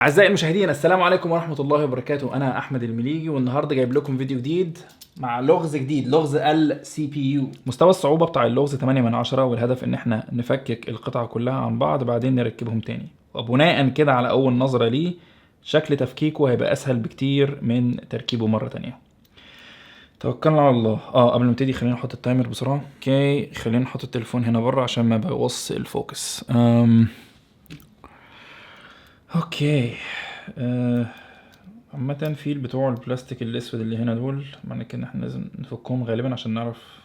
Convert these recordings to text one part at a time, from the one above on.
أعزائي المشاهدين، السلام عليكم ورحمة الله وبركاته. أنا أحمد المليجي، والنهاردة جايب لكم فيديو جديد مع لغز جديد، لغز ال CPU. مستوى الصعوبة بتاع اللغز 8 من 10، والهدف إن احنا نفكك القطع كلها عن بعض بعدين نركبهم تاني، وبناء كده على أول نظرة ليه شكل تفكيكه هيبقى أسهل بكتير من تركيبه مرة تانية. توكلنا على الله. قبل ما نبتدي خلينا نحط التايمر بسرعة. اوكي، خلينا نحط التليفون هنا بره عشان ما بيوص الفوكس. اوكي. عامة في بتوع البلاستيك الاسود اللي هنا دول، معنى كده ان احنا لازم نفكهم غالبا عشان نعرف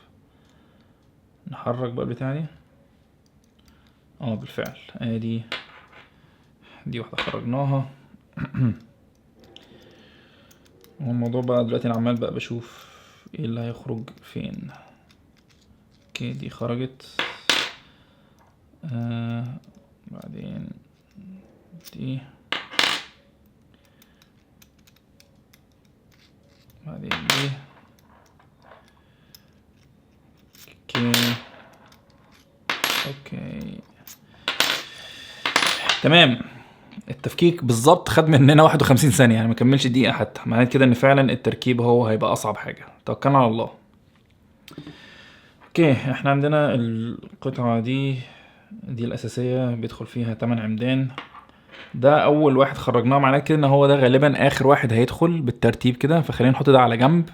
نحرك بقى البتاع دي. بالفعل دي واحدة خرجناها. والموضوع بقى دلوقتي انا عمال بقى بشوف ايه اللي هيخرج فين. اوكي، دي خرجت. بعدين دي، بعدين دي. اوكي تمام. التفكيك بالظبط خد مننا 51 ثانية، يعني ما كملش دقيقة حتى. معناه كده ان فعلا التركيب هو هيبقى اصعب حاجة. توكلنا على الله. اوكي، احنا عندنا القطعة دي الاساسية، بيدخل فيها 8 عمدان. ده اول واحد خرجناه، معناه كده ان هو ده غالبا اخر واحد هيدخل بالترتيب كده. فخلينا نحط ده على جنب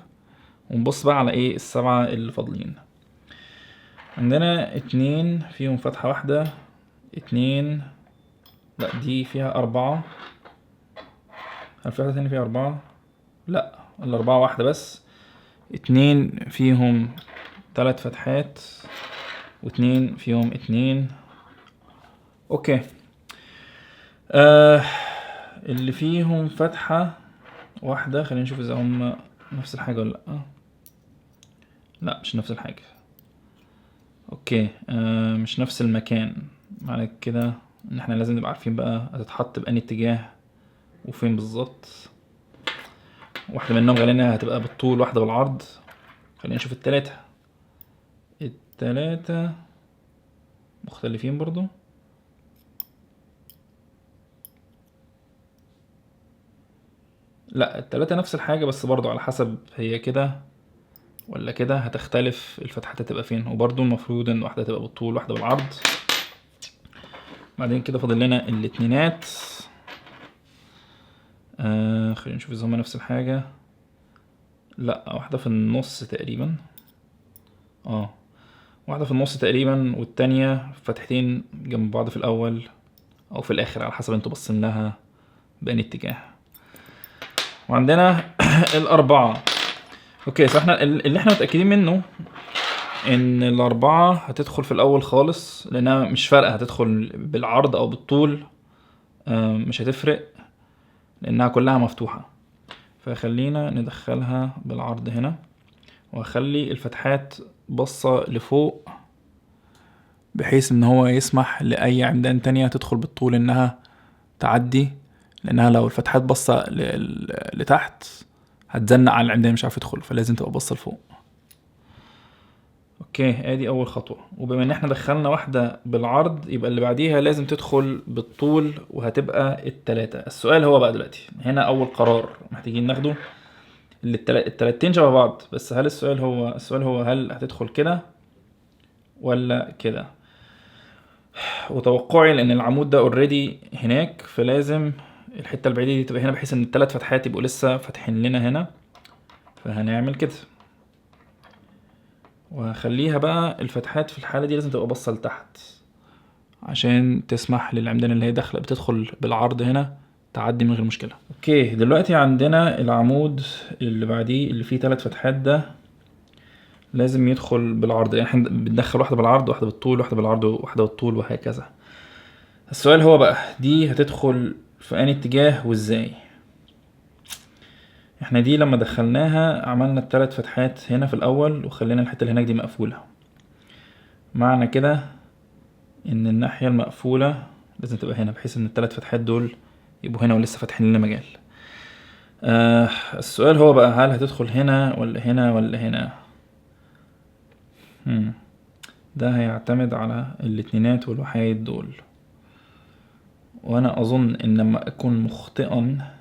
ونبص بقى على ايه السبعة اللي فاضلين. عندنا 2 فيهم فتحة واحدة، 2. لا، دي فيها 4. هل في واحدة تانية فيها 4؟ لا، الأربعة واحدة بس. 2 فيهم 3 فتحات، و2 فيهم 2. اوكي. اللي فيهم فتحة واحدة، خلينا نشوف اذا هم نفس الحاجة ولا لا. لا، مش نفس الحاجة. اوكي. مش نفس المكان. معنى كده ان احنا لازم نبقى عارفين بقى هتتحط بأني اتجاه وفين بالظبط. واحدة منهم غالبا هتبقى بالطول، واحدة بالعرض. خلينا نشوف التلاتة مختلفين برضو. لا، التلاتة نفس الحاجة، بس برضو على حسب هي كده ولا كده هتختلف الفتحات هتبقى فين. وبرضو المفروض ان واحدة تبقى بالطول واحدة بالعرض. بعدين كده فاضل لنا الاتنينات. خلينا نشوف اذا هما نفس الحاجة. لا، واحدة في النص تقريبا. واحدة في النص تقريبا، والتانية فتحتين جنب بعض في الاول او في الاخر على حسب انتوا باصين لها بأني اتجاه. وعندنا الأربعة. اوكي، فاحنا اللي احنا متأكدين منه ان الأربعة هتدخل في الاول خالص، لانها مش فارقة هتدخل بالعرض او بالطول. مش هتفرق لانها كلها مفتوحة. فخلينا ندخلها بالعرض هنا، واخلي الفتحات بصة لفوق بحيث ان هو يسمح لاي عمدان تانية تدخل بالطول انها تعدي. لانها لو الفتحات بصة لتحت هتزنق على العمدان، مش عارف يدخل، فلازم تبقى بصة لفوق. اوكي، ادي اول خطوة. وبما ان احنا دخلنا واحدة بالعرض، يبقى اللي بعديها لازم تدخل بالطول، وهتبقى التلاتة. السؤال هو بقى دلوقتي هنا اول قرار محتاجين ناخده. التلاتين شبه بعض، بس هل السؤال هو هل هتدخل كده ولا كده؟ وتوقعي لان العمود ده اوريدي هناك، فلازم الحتة البعيدة دي تبقى هنا بحيث ان التلات فتحات يبقوا لسه فاتحين لنا هنا. فهنعمل كده، وهخليها بقى الفتحات في الحالة دي لازم تبقى بصة لتحت عشان تسمح للعمدان اللي هي داخله بتدخل بالعرض هنا تعدي من غير مشكلة. اوكي، دلوقتي عندنا العمود اللي بعديه اللي فيه 3 فتحات ده لازم يدخل بالعرض. يعني احنا بندخل واحدة بالعرض، واحدة بالطول، واحدة بالعرض، واحدة بالطول، وهكذا. السؤال هو بقى دي هتدخل في أي اتجاه وازاي؟ احنا دي لما دخلناها عملنا ال3 فتحات هنا في الاول، وخلينا الحتة اللي هناك دي مقفولة. معنى كده ان الناحية المقفولة لازم تبقى هنا، بحيث ان ال3 فتحات دول يبقوا هنا ولسه فاتحين لنا مجال. السؤال هو بقى هل هتدخل هنا ولا هنا ولا هنا؟ ده هيعتمد على الاتنينات والوحايد دول. وانا اظن ان لما اكون مخطئا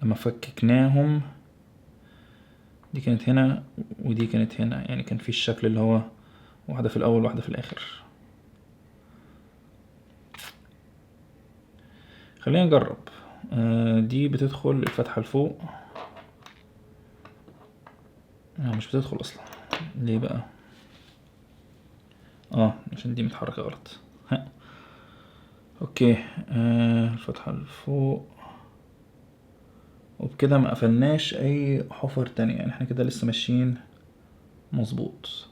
لما فككناهم دي كانت هنا ودي كانت هنا، يعني كان في الشكل اللي هو واحدة في الاول واحدة في الاخر. خلينا نجرب. دي بتدخل الفتحة لفوق، مش بتدخل اصلا. ليه بقى؟ عشان دي متحركة غلط. اوكي. الفتحة لفوق، وبكده ما قفلناش اي حفر تانية، يعني احنا كده لسه ماشيين مظبوط.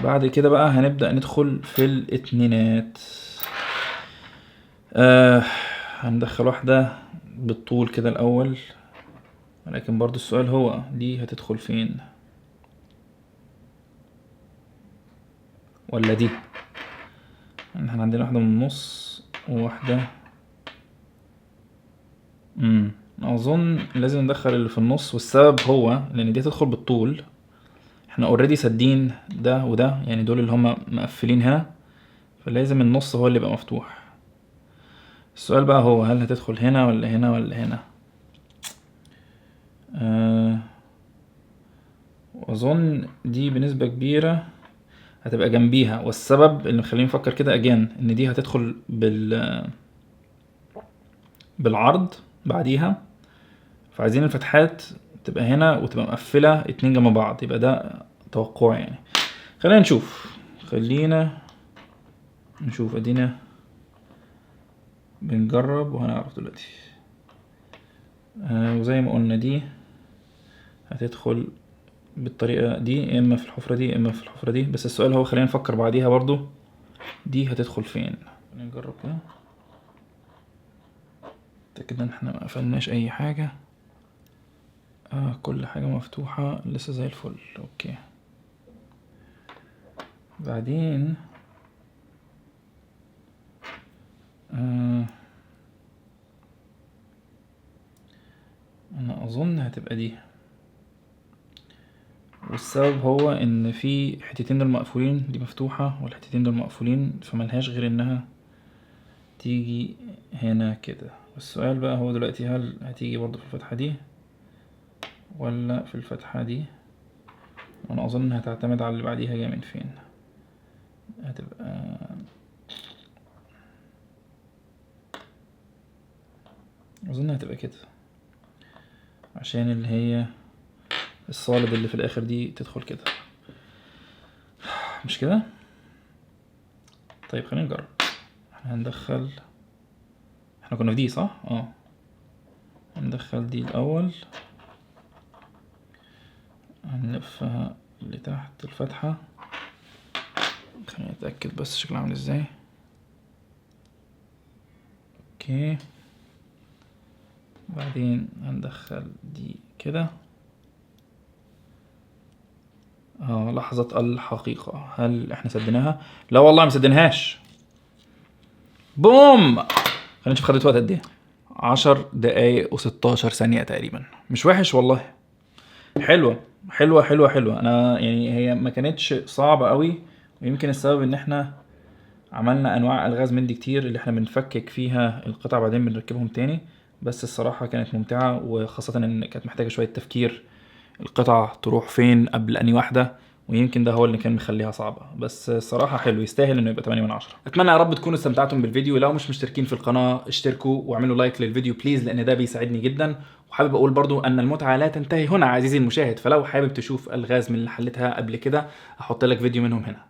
بعد كده بقى هنبدأ ندخل في الاتنينات. هندخل واحدة بالطول كده الاول، ولكن برضو السؤال هو دي هتدخل فين ولا دي؟ احنا عندنا واحدة من النص وواحدة اظن لازم ندخل اللي في النص، والسبب هو لان دي تدخل بالطول، احنا اوريدي سادين ده وده، يعني دول اللي هما مقفلين هنا، فلازم النص هو اللي يبقى مفتوح. السؤال بقى هو هل هتدخل هنا ولا هنا ولا هنا؟ واظن دي بنسبة كبيرة هتبقى جنبيها، والسبب اللي مخليني نفكر كده اجان ان دي هتدخل بالعرض بعديها، فعايزين الفتحات تبقى هنا وتبقى مقفلة اتنين جنب بعض، يبقى ده توقع يعني. خلينا نشوف ادينا بنجرب وهنعرف دلوقتي. وزي ما قلنا دي هتدخل بالطريقة دي، اما في الحفرة دي اما في الحفرة دي، بس السؤال هو خلينا نفكر بعديها برضو دي هتدخل فين. نجرب كده تأكد ان احنا ما قفلناش اي حاجة. كل حاجة مفتوحة لسه زي الفل. اوكي. بعدين انا اظن هتبقى دي، والسبب هو ان في حتتين دول مقفولين، دي مفتوحة والحتتين دول مقفولين، فملهاش غير انها تيجي هنا كده. والسؤال بقى هو دلوقتي هل هتيجي برضو في الفتحة دي ولا في الفتحة دي؟ وانا اظن هتعتمد على اللي بعديها جاي من فين. هتبقى اظن هتبقى كده، عشان اللي هي الصالب اللي في الاخر دي تدخل كده، مش كده؟ طيب خلينا نجرب. احنا هندخل، احنا كنا في دي صح؟ هندخل دي الاول، هنلفها لتحت الفتحة. خلينا نتأكد بس شكلها عامل ازاي. اوكي. بعدين هندخل دي كده. لحظة الحقيقة، هل احنا سديناها؟ لا والله ما سديناهاش. بوم. خلينا نشوف خدت وقت قد ايه. 10 دقايق و16 ثانية تقريبا. مش وحش والله، حلوة حلوة حلوة حلوة. انا يعني هي ما كانتش صعبة قوي، ويمكن السبب ان احنا عملنا انواع الغاز من دي كتير اللي احنا بنفكك فيها القطع بعدين بنركبهم تاني، بس الصراحة كانت ممتعة، وخاصة ان كانت محتاجة شوية تفكير القطع تروح فين قبل اني واحدة، ويمكن ده هو اللي كان مخليها صعبة، بس الصراحة حلو يستاهل انه يبقى 8 من 10. اتمنى يا رب تكونوا استمتعتم بالفيديو. لو مش مشتركين في القناة اشتركوا واعملوا لايك للفيديو بليز، لان ده بيساعدني جدا. وحابب اقول برضو ان المتعة لا تنتهي هنا عزيزي المشاهد، فلو حابب تشوف الغاز من اللي حلتها قبل كده احط لك فيديو منهم هنا.